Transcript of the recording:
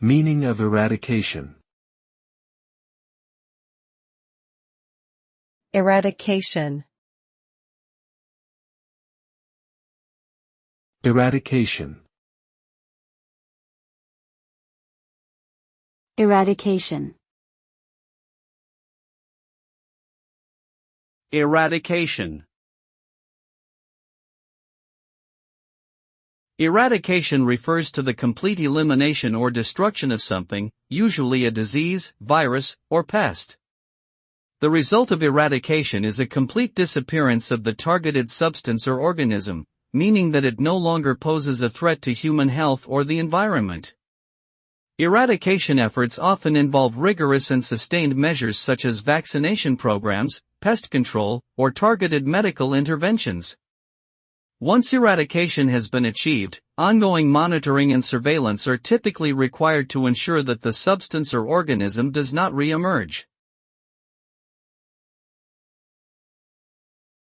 Meaning of eradication. Eradication. Eradication. Eradication. Eradication. Eradication refers to the complete elimination or destruction of something, usually a disease, virus, or pest. The result of eradication is a complete disappearance of the targeted substance or organism, meaning that it no longer poses a threat to human health or the environment. Eradication efforts often involve rigorous and sustained measures such as vaccination programs, pest control, or targeted medical interventions. Once eradication has been achieved, ongoing monitoring and surveillance are typically required to ensure that the substance or organism does not re-emerge.